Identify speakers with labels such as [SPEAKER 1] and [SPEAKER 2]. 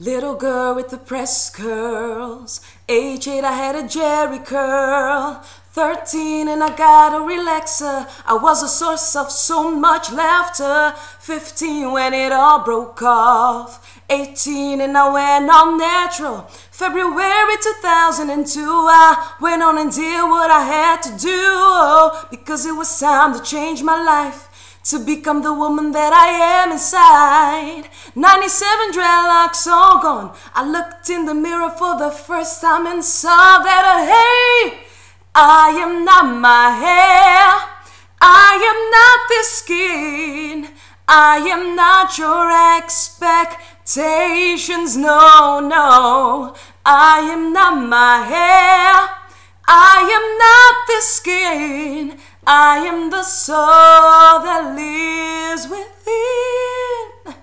[SPEAKER 1] Little girl with the pressed curls. Age 8, I had a Jerry curl. 13 and I got a relaxer. I was a source of so much laughter. 15 when it all broke off. 18 and I went all natural. February 2002 I went on and did what I had to do, because it was time to change my life, to become the woman that I am inside. 97 dreadlocks all gone. I looked in the mirror for the first time and saw that, hey, I am not my hair, I am not this skin, I am not your expectations, no, no. I am not my hair, I am not this skin, I am the soul that lives within.